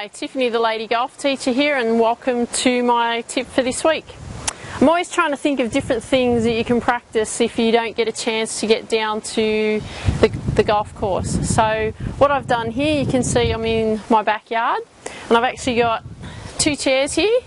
Hi, Tiffany the Lady Golf Teacher here, and welcome to my tip for this week. I'm always trying to think of different things that you can practice if you don't get a chance to get down to the golf course. So what I've done here, you can see I'm in my backyard and I've actually got 2 chairs here.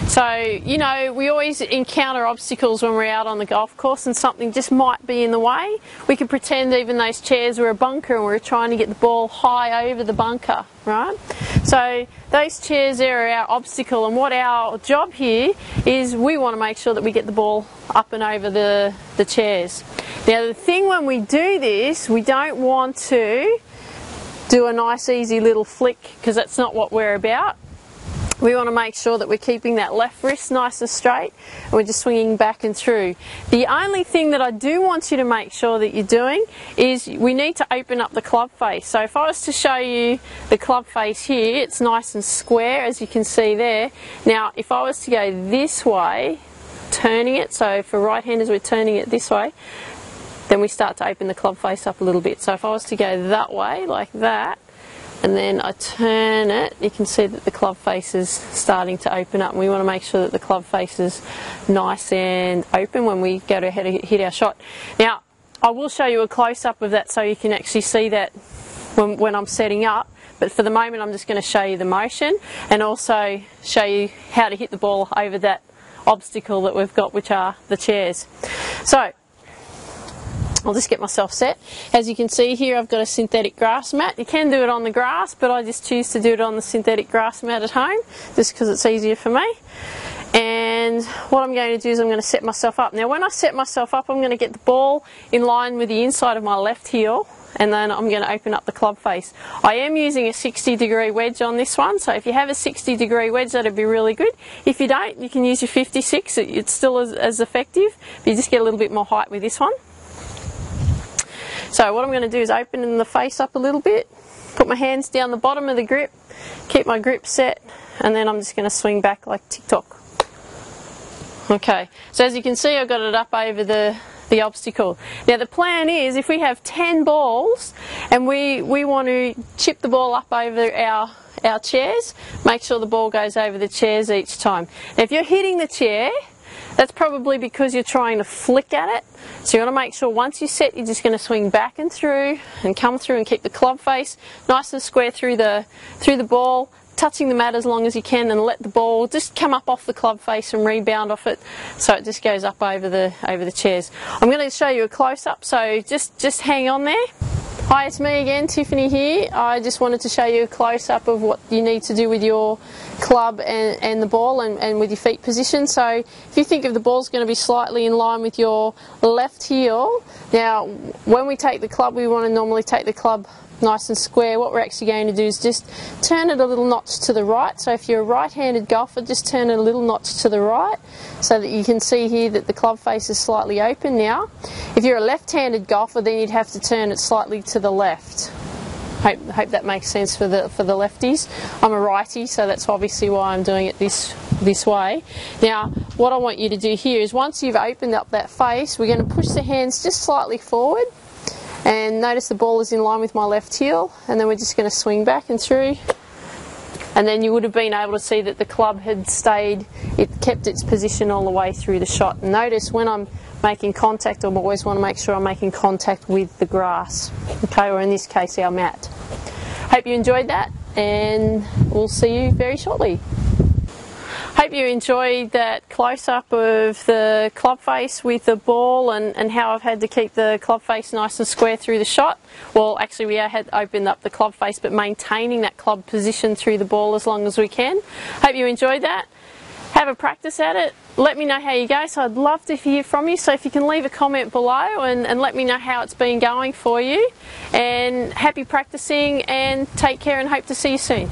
So, you know, we always encounter obstacles when we're out on the golf course and something just might be in the way. We could pretend even those chairs were a bunker and we're trying to get the ball high over the bunker, right? So those chairs there are our obstacle, and what our job here is, we want to make sure that we get the ball up and over the chairs. Now the thing when we do this, we don't want to do a nice easy little flick, because that's not what we're about. We want to make sure that we're keeping that left wrist nice and straight and we're just swinging back and through. The only thing that I do want you to make sure that you're doing is we need to open up the club face. So if I was to show you the club face here, it's nice and square, as you can see there. Now if I was to go this way, turning it, so for right-handers we're turning it this way, then we start to open the club face up a little bit. So if I was to go that way, like that, and then I turn it, you can see that the club face is starting to open up, and we want to make sure that the club face is nice and open when we go to hit our shot. Now I will show you a close-up of that so you can actually see that when I'm setting up, but for the moment I'm just going to show you the motion and also show you how to hit the ball over that obstacle that we've got, which are the chairs. So I'll just get myself set. As you can see here, I've got a synthetic grass mat. You can do it on the grass, but I just choose to do it on the synthetic grass mat at home, just because it's easier for me. And what I'm going to do is I'm going to set myself up. Now when I set myself up, I'm going to get the ball in line with the inside of my left heel, and then I'm going to open up the club face. I am using a 60-degree wedge on this one, so if you have a 60-degree wedge, that'd be really good. If you don't, you can use your 56. It's still as effective, but you just get a little bit more height with this one. So what I'm going to do is open the face up a little bit, put my hands down the bottom of the grip, keep my grip set, and then I'm just going to swing back like tick-tock. Okay, so as you can see, I've got it up over the obstacle. Now the plan is, if we have 10 balls and we want to chip the ball up over our chairs, make sure the ball goes over the chairs each time. Now if you're hitting the chair, that's probably because you're trying to flick at it. So you want to make sure once you set, you're just going to swing back and through and come through and keep the club face nice and square through the ball, touching the mat as long as you can, and let the ball just come up off the club face and rebound off it, so it just goes up over the chairs. I'm going to show you a close-up, so just hang on there. Hi, it's me again, Tiffany here. I just wanted to show you a close-up of what you need to do with your club and the ball and with your feet position. So if you think of the ball's going to be slightly in line with your left heel, now when we take the club, we want to normally take the club nice and square. What we're actually going to do is just turn it a little notch to the right. So if you're a right-handed golfer, just turn it a little notch to the right so that you can see here that the club face is slightly open now. If you're a left-handed golfer, then you'd have to turn it slightly to the left. Hope that makes sense for the lefties. I'm a righty, so that's obviously why I'm doing it this way. Now what I want you to do here is, once you've opened up that face, we're going to push the hands just slightly forward, and notice the ball is in line with my left heel, and then we're just going to swing back and through, and then you would have been able to see that the club had stayed, it kept its position all the way through the shot. And notice when I'm making contact, I always want to make sure I'm making contact with the grass, okay, or in this case our mat. Hope you enjoyed that, and we'll see you very shortly. Hope you enjoyed that close-up of the club face with the ball, and how I've had to keep the club face nice and square through the shot. Well, actually we had opened up the club face, but maintaining that club position through the ball as long as we can. Hope you enjoyed that. Have a practice at it. Let me know how you go. So I'd love to hear from you. So if you can leave a comment below and let me know how it's been going for you. And happy practicing, and take care, and hope to see you soon.